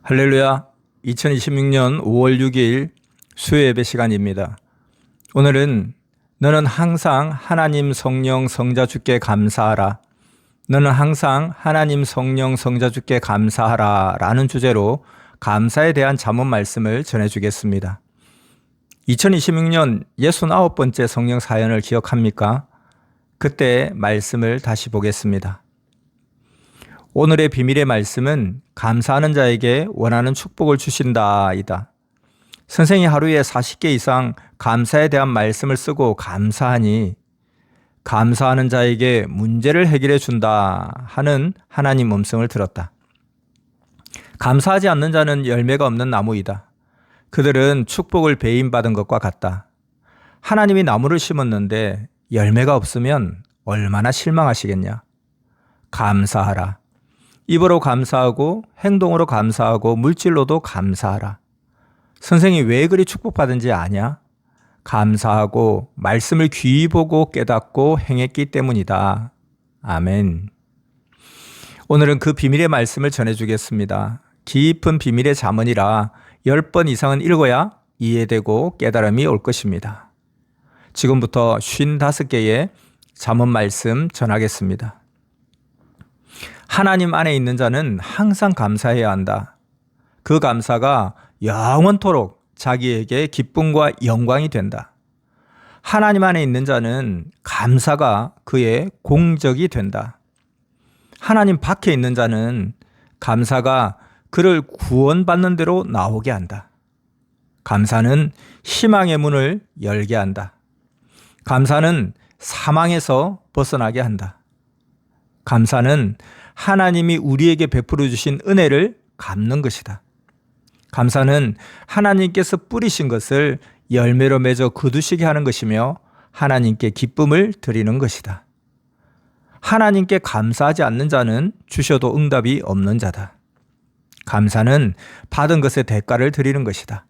할렐루야. 2026년 5월 6일 수요 예배 시간입니다. 오늘은 너는 항상 하나님 성령 성자 주께 감사하라. 너는 항상 하나님 성령 성자 주께 감사하라 라는 주제로 감사에 대한 잠언 말씀을 전해주겠습니다. 2026년 69번째 성령 사연을 기억합니까? 그때 말씀을 다시 보겠습니다. 오늘의 비밀의 말씀은 감사하는 자에게 원하는 축복을 주신다이다. 선생이 하루에 40개 이상 감사에 대한 말씀을 쓰고 감사하니 감사하는 자에게 문제를 해결해 준다 하는 하나님 음성을 들었다. 감사하지 않는 자는 열매가 없는 나무이다. 그들은 축복을 배임받은 것과 같다. 하나님이 나무를 심었는데 열매가 없으면 얼마나 실망하시겠냐. 감사하라. 입으로 감사하고 행동으로 감사하고 물질로도 감사하라. 선생이 왜 그리 축복받은지 아냐? 감사하고 말씀을 귀히 보고 깨닫고 행했기 때문이다. 아멘. 오늘은 그 비밀의 말씀을 전해주겠습니다. 깊은 비밀의 잠언이라 10번 이상은 읽어야 이해되고 깨달음이 올 것입니다. 지금부터 55개의 잠언 말씀 전하겠습니다. 하나님 안에 있는 자는 항상 감사해야 한다. 그 감사가 영원토록 자기에게 기쁨과 영광이 된다. 하나님 안에 있는 자는 감사가 그의 공적이 된다. 하나님 밖에 있는 자는 감사가 그를 구원받는 대로 나오게 한다. 감사는 희망의 문을 열게 한다. 감사는 사망에서 벗어나게 한다. 감사는 하나님이 우리에게 베풀어 주신 은혜를 갚는 것이다. 감사는 하나님께서 뿌리신 것을 열매로 맺어 거두시게 하는 것이며 하나님께 기쁨을 드리는 것이다. 하나님께 감사하지 않는 자는 주셔도 응답이 없는 자다. 감사는 받은 것의 대가를 드리는 것이다.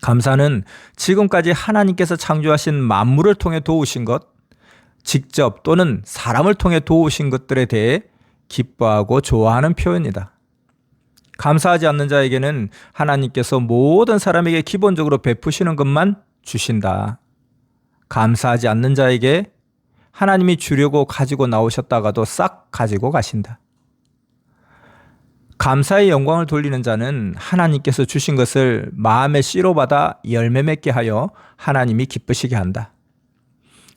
감사는 지금까지 하나님께서 창조하신 만물을 통해 도우신 것, 직접 또는 사람을 통해 도우신 것들에 대해 기뻐하고 좋아하는 표현이다. 감사하지 않는 자에게는 하나님께서 모든 사람에게 기본적으로 베푸시는 것만 주신다. 감사하지 않는 자에게 하나님이 주려고 가지고 나오셨다가도 싹 가지고 가신다. 감사의 영광을 돌리는 자는 하나님께서 주신 것을 마음에 씨로 받아 열매 맺게 하여 하나님이 기쁘시게 한다.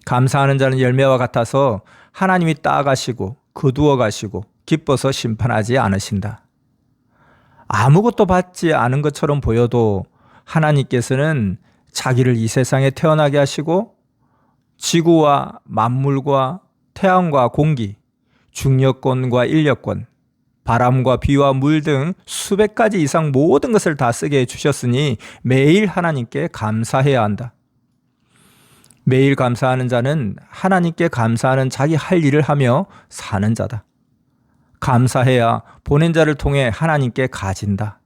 감사하는 자는 열매와 같아서 하나님이 따가시고 거두어 가시고 기뻐서 심판하지 않으신다. 아무것도 받지 않은 것처럼 보여도 하나님께서는 자기를 이 세상에 태어나게 하시고 지구와 만물과 태양과 공기, 중력권과 인력권, 바람과 비와 물 등 수백 가지 이상 모든 것을 다 쓰게 해주셨으니 매일 하나님께 감사해야 한다. 매일 감사하는 자는 하나님께 감사하는 자기 할 일을 하며 사는 자다. 감사해야 보낸 자를 통해 하나님께 가진다.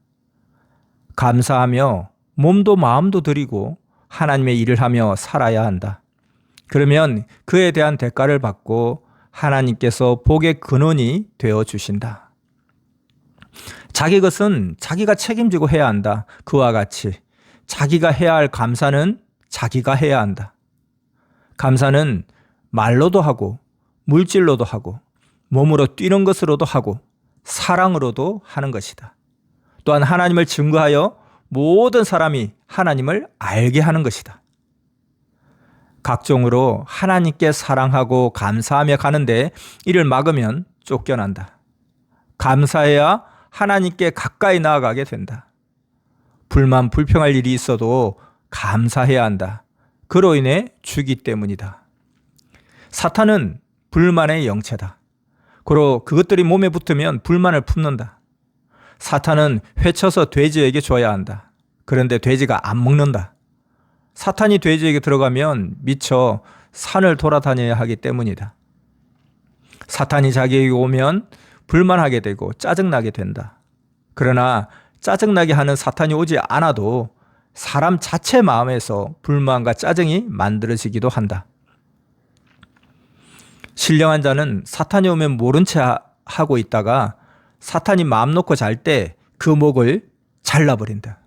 감사하며 몸도 마음도 드리고 하나님의 일을 하며 살아야 한다. 그러면 그에 대한 대가를 받고 하나님께서 복의 근원이 되어 주신다. 자기 것은 자기가 책임지고 해야 한다. 그와 같이 자기가 해야 할 감사는 자기가 해야 한다. 감사는 말로도 하고 물질로도 하고 몸으로 뛰는 것으로도 하고 사랑으로도 하는 것이다. 또한 하나님을 증거하여 모든 사람이 하나님을 알게 하는 것이다. 각종으로 하나님께 사랑하고 감사하며 가는데 이를 막으면 쫓겨난다. 감사해야 하나님께 가까이 나아가게 된다. 불만 불평할 일이 있어도 감사해야 한다. 그로 인해 주기 때문이다. 사탄은 불만의 영체다. 고로 그것들이 몸에 붙으면 불만을 품는다. 사탄은 회쳐서 돼지에게 줘야 한다. 그런데 돼지가 안 먹는다. 사탄이 돼지에게 들어가면 미쳐 산을 돌아다녀야 하기 때문이다. 사탄이 자기에게 오면 불만하게 되고 짜증나게 된다. 그러나 짜증나게 하는 사탄이 오지 않아도 사람 자체 마음에서 불만과 짜증이 만들어지기도 한다. 신령한 자는 사탄이 오면 모른 채 하고 있다가 사탄이 마음 놓고 잘 때 그 목을 잘라버린다.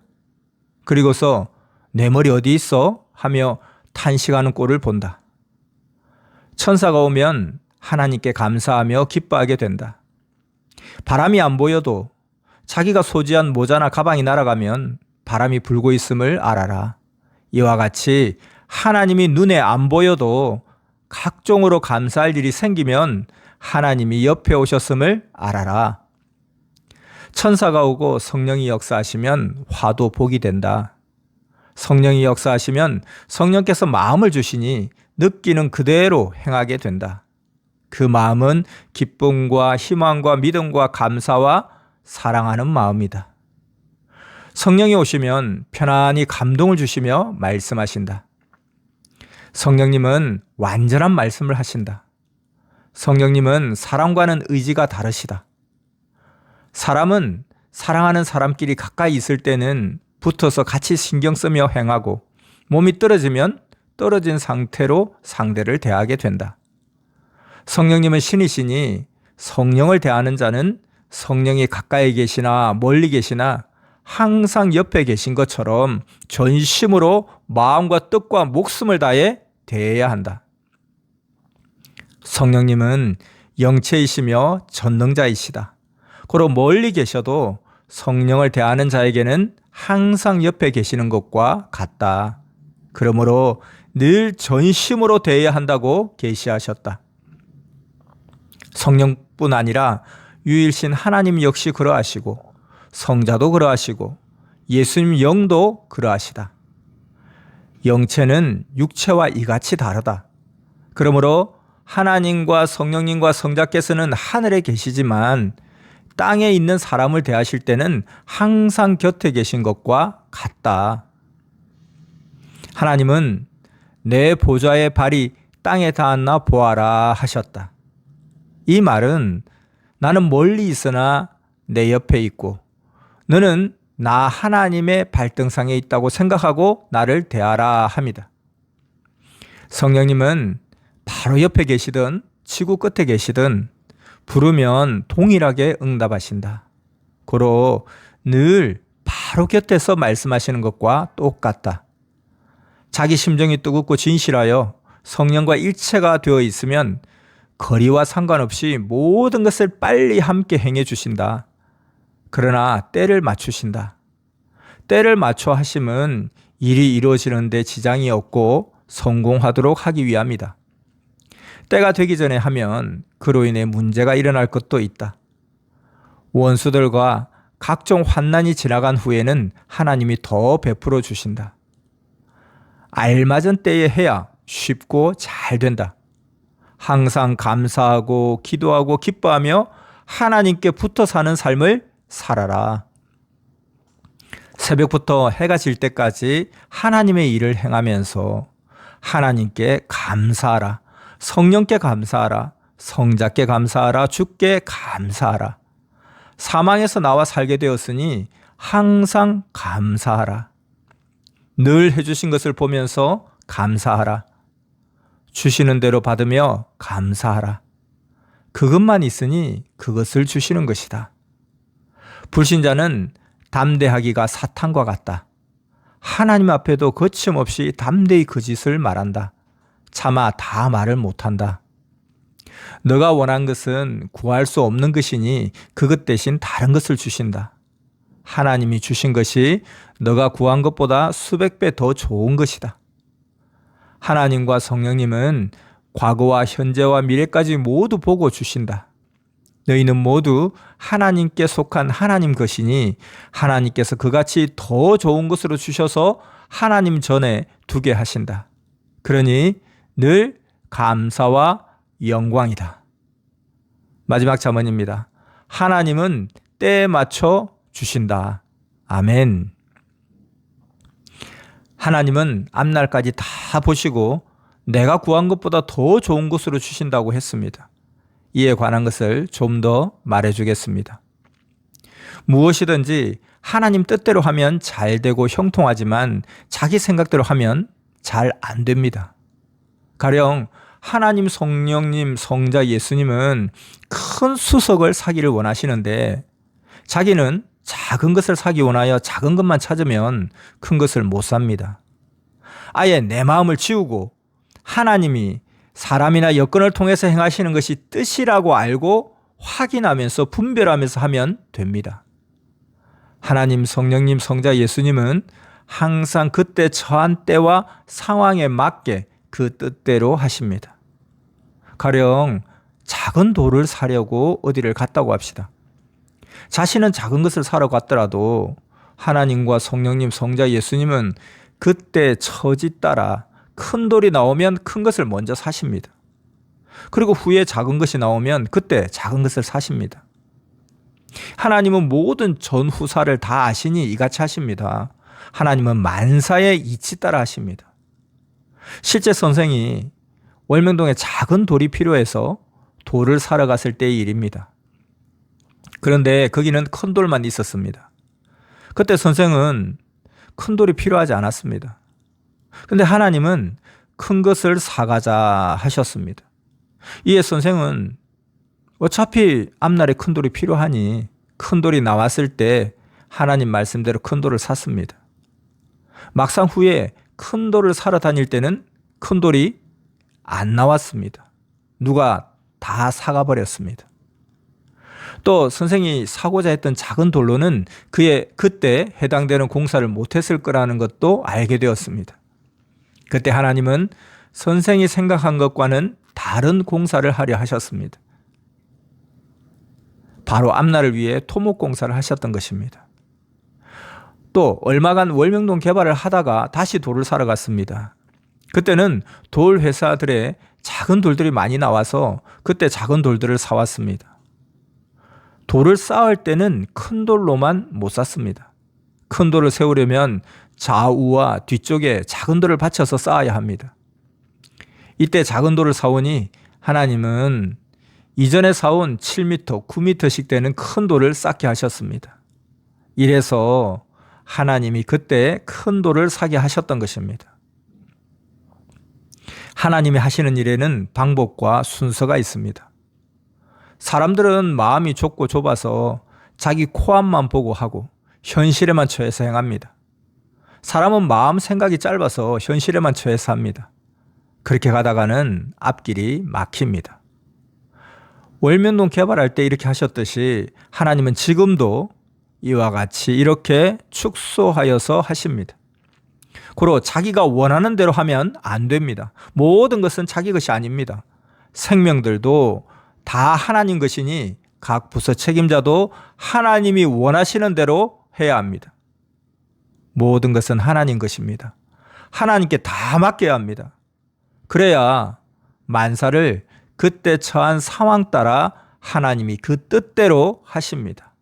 그리고서 내 머리 어디 있어? 하며 탄식하는 꼴을 본다. 천사가 오면 하나님께 감사하며 기뻐하게 된다. 바람이 안 보여도 자기가 소지한 모자나 가방이 날아가면 바람이 불고 있음을 알아라. 이와 같이 하나님이 눈에 안 보여도 각종으로 감사할 일이 생기면 하나님이 옆에 오셨음을 알아라. 천사가 오고 성령이 역사하시면 화도 복이 된다. 성령이 역사하시면 성령께서 마음을 주시니 느끼는 그대로 행하게 된다. 그 마음은 기쁨과 희망과 믿음과 감사와 사랑하는 마음이다. 성령이 오시면 편안히 감동을 주시며 말씀하신다. 성령님은 완전한 말씀을 하신다. 성령님은 사람과는 의지가 다르시다. 사람은 사랑하는 사람끼리 가까이 있을 때는 붙어서 같이 신경 쓰며 행하고 몸이 떨어지면 떨어진 상태로 상대를 대하게 된다. 성령님은 신이시니 성령을 대하는 자는 성령이 가까이 계시나 멀리 계시나 항상 옆에 계신 것처럼 전심으로 마음과 뜻과 목숨을 다해 대해야 한다. 성령님은 영체이시며 전능자이시다. 고로 멀리 계셔도 성령을 대하는 자에게는 항상 옆에 계시는 것과 같다. 그러므로 늘 전심으로 대해야 한다고 계시하셨다. 성령뿐 아니라 유일신 하나님 역시 그러하시고 성자도 그러하시고 예수님 영도 그러하시다. 영체는 육체와 이같이 다르다. 그러므로 하나님과 성령님과 성자께서는 하늘에 계시지만 땅에 있는 사람을 대하실 때는 항상 곁에 계신 것과 같다. 하나님은 내 보좌의 발이 땅에 닿았나 보아라 하셨다. 이 말은 나는 멀리 있으나 내 옆에 있고 너는 나 하나님의 발등상에 있다고 생각하고 나를 대하라 합니다. 성령님은 바로 옆에 계시든 지구 끝에 계시든 부르면 동일하게 응답하신다. 고로 늘 바로 곁에서 말씀하시는 것과 똑같다. 자기 심정이 뜨겁고 진실하여 성령과 일체가 되어 있으면 거리와 상관없이 모든 것을 빨리 함께 행해 주신다. 그러나 때를 맞추신다. 때를 맞춰 하심은 일이 이루어지는 데 지장이 없고 성공하도록 하기 위함이다. 때가 되기 전에 하면 그로 인해 문제가 일어날 것도 있다. 원수들과 각종 환난이 지나간 후에는 하나님이 더 베풀어 주신다. 알맞은 때에 해야 쉽고 잘 된다. 항상 감사하고 기도하고 기뻐하며 하나님께 붙어 사는 삶을 살아라. 새벽부터 해가 질 때까지 하나님의 일을 행하면서 하나님께 감사하라. 성령께 감사하라. 성자께 감사하라. 주께 감사하라. 사망에서 나와 살게 되었으니 항상 감사하라. 늘 해주신 것을 보면서 감사하라. 주시는 대로 받으며 감사하라. 그것만 있으니 그것을 주시는 것이다. 불신자는 담대하기가 사탄과 같다. 하나님 앞에도 거침없이 담대히 그 짓을 말한다. 차마 다 말을 못한다. 너가 원한 것은 구할 수 없는 것이니 그것 대신 다른 것을 주신다. 하나님이 주신 것이 너가 구한 것보다 수백 배 더 좋은 것이다. 하나님과 성령님은 과거와 현재와 미래까지 모두 보고 주신다. 너희는 모두 하나님께 속한 하나님 것이니 하나님께서 그같이 더 좋은 것으로 주셔서 하나님 전에 두게 하신다. 그러니 늘 감사와 영광이다. 마지막 잠언입니다. 하나님은 때에 맞춰 주신다. 아멘. 하나님은 앞날까지 다 보시고 내가 구한 것보다 더 좋은 것으로 주신다고 했습니다. 이에 관한 것을 좀 더 말해주겠습니다. 무엇이든지 하나님 뜻대로 하면 잘 되고 형통하지만 자기 생각대로 하면 잘 안 됩니다. 가령 하나님, 성령님, 성자 예수님은 큰 수석을 사기를 원하시는데 자기는 작은 것을 사기 원하여 작은 것만 찾으면 큰 것을 못 삽니다. 아예 내 마음을 지우고 하나님이 사람이나 여건을 통해서 행하시는 것이 뜻이라고 알고 확인하면서 분별하면서 하면 됩니다. 하나님, 성령님, 성자 예수님은 항상 그때 처한 때와 상황에 맞게 그 뜻대로 하십니다. 가령 작은 돌을 사려고 어디를 갔다고 합시다. 자신은 작은 것을 사러 갔더라도 하나님과 성령님, 성자 예수님은 그때 처지 따라 큰 돌이 나오면 큰 것을 먼저 사십니다. 그리고 후에 작은 것이 나오면 그때 작은 것을 사십니다. 하나님은 모든 전후사를 다 아시니 이같이 하십니다. 하나님은 만사의 이치 따라 하십니다. 실제 선생이 월명동에 작은 돌이 필요해서 돌을 사러 갔을 때의 일입니다. 그런데 거기는 큰 돌만 있었습니다. 그때 선생은 큰 돌이 필요하지 않았습니다. 근데 하나님은 큰 것을 사가자 하셨습니다. 이에 선생은 어차피 앞날에 큰 돌이 필요하니 큰 돌이 나왔을 때 하나님 말씀대로 큰 돌을 샀습니다. 막상 후에 큰 돌을 사러 다닐 때는 큰 돌이 안 나왔습니다. 누가 다 사가 버렸습니다. 또 선생이 사고자 했던 작은 돌로는 그때 해당되는 공사를 못했을 거라는 것도 알게 되었습니다. 그때 하나님은 선생이 생각한 것과는 다른 공사를 하려 하셨습니다. 바로 앞날을 위해 토목 공사를 하셨던 것입니다. 또 얼마간 월명동 개발을 하다가 다시 돌을 사러 갔습니다. 그때는 돌 회사들의 작은 돌들이 많이 나와서 그때 작은 돌들을 사왔습니다. 돌을 쌓을 때는 큰 돌로만 못 쌓습니다. 큰 돌을 세우려면 좌우와 뒤쪽에 작은 돌을 받쳐서 쌓아야 합니다. 이때 작은 돌을 사오니 하나님은 이전에 사온 7m, 9m씩 되는 큰 돌을 쌓게 하셨습니다. 이래서 하나님이 그때 큰 돌을 사게 하셨던 것입니다. 하나님이 하시는 일에는 방법과 순서가 있습니다. 사람들은 마음이 좁고 좁아서 자기 코앞만 보고 하고 현실에만 처해서 행합니다. 사람은 마음 생각이 짧아서 현실에만 처해서 합니다. 그렇게 가다가는 앞길이 막힙니다. 월면동 개발할 때 이렇게 하셨듯이 하나님은 지금도 이와 같이 이렇게 축소하여서 하십니다. 고로 자기가 원하는 대로 하면 안 됩니다. 모든 것은 자기 것이 아닙니다. 생명들도 다 하나님 것이니 각 부서 책임자도 하나님이 원하시는 대로 해야 합니다. 모든 것은 하나님 것입니다. 하나님께 다 맡겨야 합니다. 그래야 만사를 그때 처한 상황 따라 하나님이 그 뜻대로 하십니다.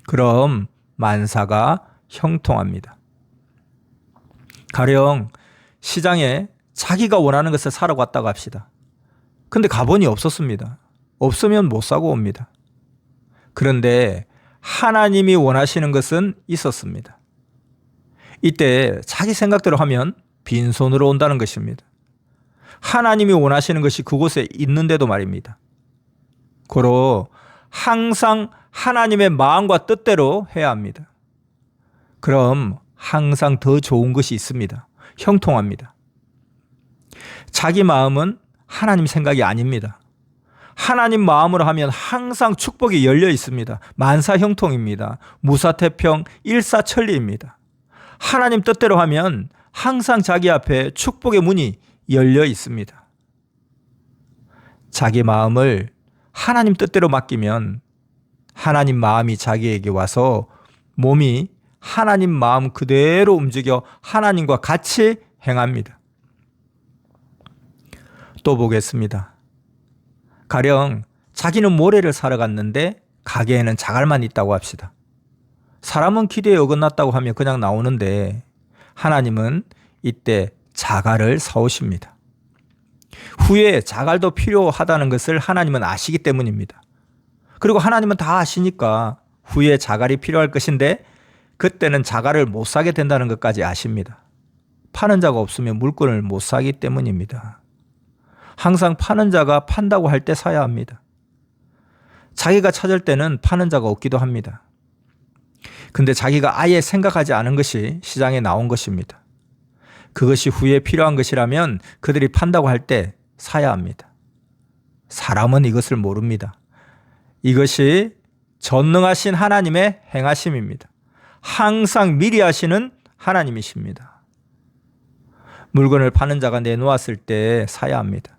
그럼 만사가 형통합니다. 가령 시장에 자기가 원하는 것을 사러 갔다고 합시다. 근데 가본이 없었습니다. 없으면 못 사고 옵니다. 그런데 하나님이 원하시는 것은 있었습니다. 이때 자기 생각대로 하면 빈손으로 온다는 것입니다. 하나님이 원하시는 것이 그곳에 있는데도 말입니다. 고로 항상 하나님의 마음과 뜻대로 해야 합니다. 그럼 항상 더 좋은 것이 있습니다. 형통합니다. 자기 마음은 하나님 생각이 아닙니다. 하나님 마음으로 하면 항상 축복이 열려 있습니다. 만사형통입니다. 무사태평 일사천리입니다. 하나님 뜻대로 하면 항상 자기 앞에 축복의 문이 열려 있습니다. 자기 마음을 하나님 뜻대로 맡기면 하나님 마음이 자기에게 와서 몸이 하나님 마음 그대로 움직여 하나님과 같이 행합니다. 또 보겠습니다. 가령 자기는 모래를 사러 갔는데 가게에는 자갈만 있다고 합시다. 사람은 기대에 어긋났다고 하면 그냥 나오는데 하나님은 이때 자갈을 사오십니다. 후에 자갈도 필요하다는 것을 하나님은 아시기 때문입니다. 그리고 하나님은 다 아시니까 후에 자갈이 필요할 것인데 그때는 자갈을 못 사게 된다는 것까지 아십니다. 파는 자가 없으면 물건을 못 사기 때문입니다. 항상 파는 자가 판다고 할 때 사야 합니다. 자기가 찾을 때는 파는 자가 없기도 합니다. 근데 자기가 아예 생각하지 않은 것이 시장에 나온 것입니다. 그것이 후에 필요한 것이라면 그들이 판다고 할 때 사야 합니다. 사람은 이것을 모릅니다. 이것이 전능하신 하나님의 행하심입니다. 항상 미리 하시는 하나님이십니다. 물건을 파는 자가 내놓았을 때 사야 합니다.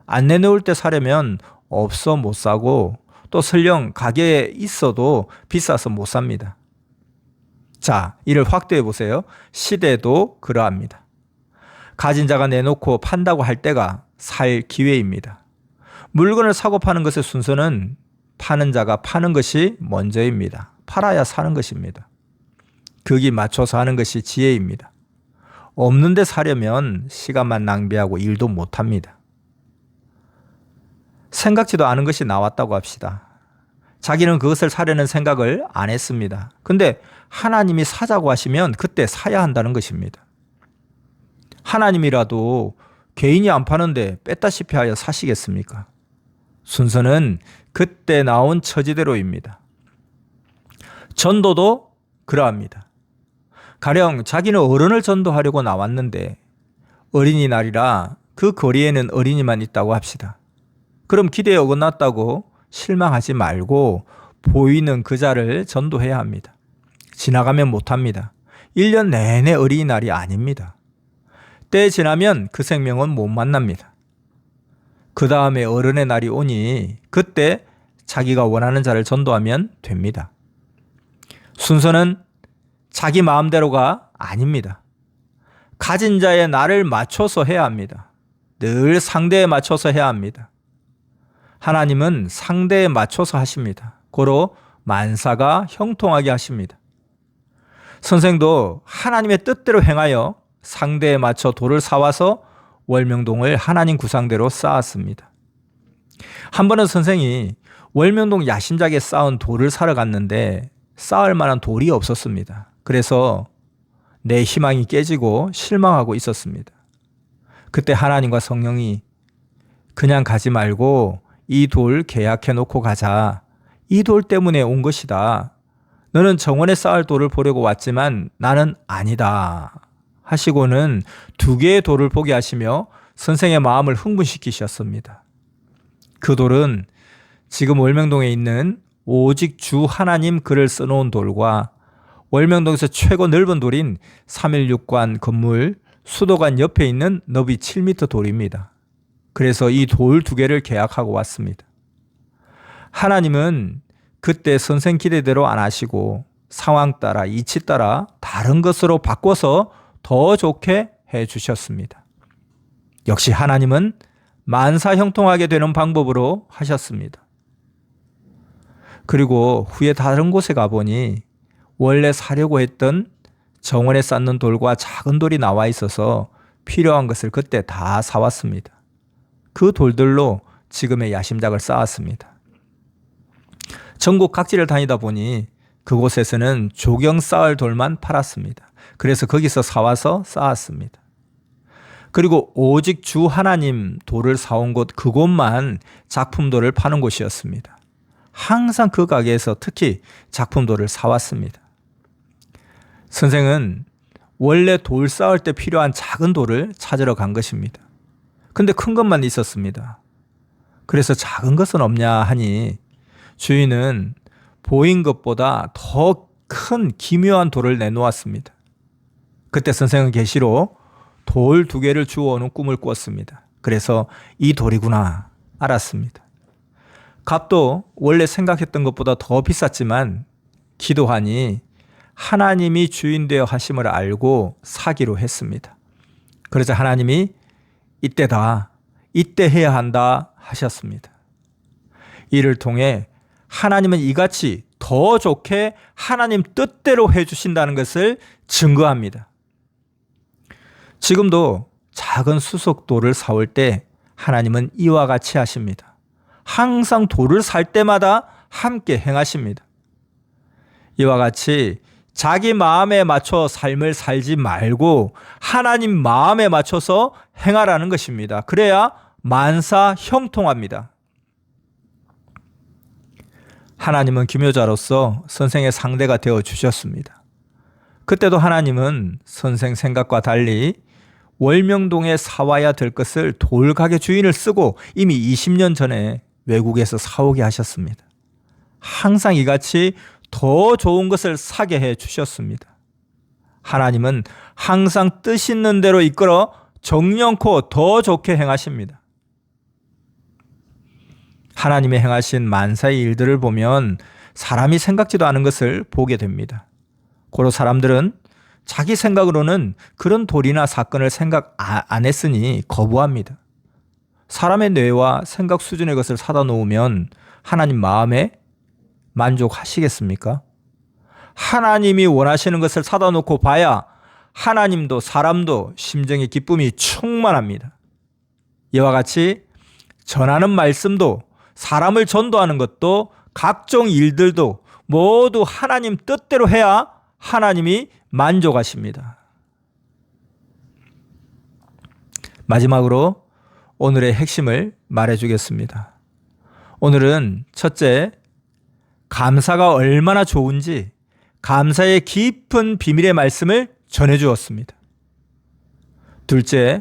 안 내놓을 때 사려면 없어 못 사고 또 설령 가게에 있어도 비싸서 못 삽니다. 자, 이를 확대해 보세요. 시대도 그러합니다. 가진 자가 내놓고 판다고 할 때가 살 기회입니다. 물건을 사고 파는 것의 순서는 파는 자가 파는 것이 먼저입니다. 팔아야 사는 것입니다. 거기 맞춰서 하는 것이 지혜입니다. 없는데 사려면 시간만 낭비하고 일도 못합니다. 생각지도 않은 것이 나왔다고 합시다. 자기는 그것을 사려는 생각을 안 했습니다. 근데 하나님이 사자고 하시면 그때 사야 한다는 것입니다. 하나님이라도 개인이 안 파는데 뺐다시피 하여 사시겠습니까? 순서는 그때 나온 처지대로입니다. 전도도 그러합니다. 가령 자기는 어른을 전도하려고 나왔는데 어린이날이라 그 거리에는 어린이만 있다고 합시다. 그럼 기대에 어긋났다고 실망하지 말고 보이는 그 자를 전도해야 합니다. 지나가면 못합니다. 1년 내내 어린이날이 아닙니다. 때 지나면 그 생명은 못 만납니다. 그 다음에 어른의 날이 오니 그때 자기가 원하는 자를 전도하면 됩니다. 순서는 자기 마음대로가 아닙니다. 가진 자의 날을 맞춰서 해야 합니다. 늘 상대에 맞춰서 해야 합니다. 하나님은 상대에 맞춰서 하십니다. 고로 만사가 형통하게 하십니다. 선생도 하나님의 뜻대로 행하여 상대에 맞춰 돌을 사와서 월명동을 하나님 구상대로 쌓았습니다. 한 번은 선생이 월명동 야심작에 쌓은 돌을 사러 갔는데 쌓을 만한 돌이 없었습니다. 그래서 내 희망이 깨지고 실망하고 있었습니다. 그때 하나님과 성령이 그냥 가지 말고 이 돌 계약해 놓고 가자. 이 돌 때문에 온 것이다. 너는 정원에 쌓을 돌을 보려고 왔지만 나는 아니다. 하시고는 2개의 돌을 보게 하시며 선생의 마음을 흥분시키셨습니다. 그 돌은 지금 월명동에 있는 오직 주 하나님 글을 써놓은 돌과 월명동에서 최고 넓은 돌인 316관 건물 수도관 옆에 있는 너비 7m 돌입니다. 그래서 이 돌 2개를 계약하고 왔습니다. 하나님은 그때 선생 기대대로 안 하시고 상황 따라 이치 따라 다른 것으로 바꿔서 더 좋게 해 주셨습니다. 역시 하나님은 만사 형통하게 되는 방법으로 하셨습니다. 그리고 후에 다른 곳에 가보니 원래 사려고 했던 정원에 쌓는 돌과 작은 돌이 나와 있어서 필요한 것을 그때 다 사왔습니다. 그 돌들로 지금의 야심작을 쌓았습니다. 전국 각지를 다니다 보니 그곳에서는 조경 쌓을 돌만 팔았습니다. 그래서 거기서 사와서 쌓았습니다. 그리고 오직 주 하나님 돌을 사온 곳 그곳만 작품돌을 파는 곳이었습니다. 항상 그 가게에서 특히 작품돌을 사왔습니다. 선생은 원래 돌 쌓을 때 필요한 작은 돌을 찾으러 간 것입니다. 근데 큰 것만 있었습니다. 그래서 작은 것은 없냐 하니 주인은 보인 것보다 더 큰 기묘한 돌을 내놓았습니다. 그때 선생은 계시로 돌 2개를 주워오는 꿈을 꾸었습니다. 그래서 이 돌이구나 알았습니다. 값도 원래 생각했던 것보다 더 비쌌지만 기도하니 하나님이 주인 되어 하심을 알고 사기로 했습니다. 그러자 하나님이 이때다, 이때 해야 한다 하셨습니다. 이를 통해 하나님은 이같이 더 좋게 하나님 뜻대로 해주신다는 것을 증거합니다. 지금도 작은 수석돌을 사올 때 하나님은 이와 같이 하십니다. 항상 돌을 살 때마다 함께 행하십니다. 이와 같이 자기 마음에 맞춰 삶을 살지 말고 하나님 마음에 맞춰서 행하라는 것입니다. 그래야 만사 형통합니다. 하나님은 기묘자로서 선생의 상대가 되어 주셨습니다. 그때도 하나님은 선생 생각과 달리 월명동에 사와야 될 것을 돌가게 주인을 쓰고 이미 20년 전에 외국에서 사오게 하셨습니다. 항상 이같이 더 좋은 것을 사게 해 주셨습니다. 하나님은 항상 뜻 있는 대로 이끌어 정령코 더 좋게 행하십니다. 하나님의 행하신 만사의 일들을 보면 사람이 생각지도 않은 것을 보게 됩니다. 고로 사람들은 자기 생각으로는 그런 도리나 사건을 생각 안 했으니 거부합니다. 사람의 뇌와 생각 수준의 것을 사다 놓으면 하나님 마음에 만족하시겠습니까? 하나님이 원하시는 것을 사다 놓고 봐야 하나님도 사람도 심정의 기쁨이 충만합니다. 이와 같이 전하는 말씀도 사람을 전도하는 것도 각종 일들도 모두 하나님 뜻대로 해야 하나님이 만족하십니다. 마지막으로 오늘의 핵심을 말해주겠습니다. 오늘은 첫째, 감사가 얼마나 좋은지 감사의 깊은 비밀의 말씀을 전해주었습니다. 둘째,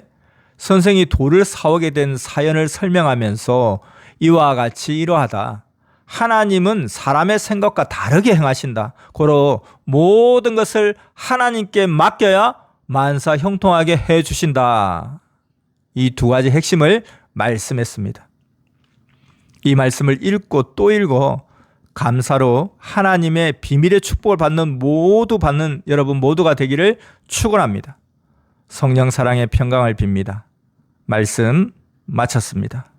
선생이 돌을 사오게 된 사연을 설명하면서 이와 같이 이러하다. 하나님은 사람의 생각과 다르게 행하신다. 고로 모든 것을 하나님께 맡겨야 만사 형통하게 해주신다. 이 두 가지 핵심을 말씀했습니다. 이 말씀을 읽고 또 읽어 감사로 하나님의 비밀의 축복을 받는 여러분 모두가 되기를 축원합니다. 성령 사랑의 평강을 빕니다. 말씀 마쳤습니다.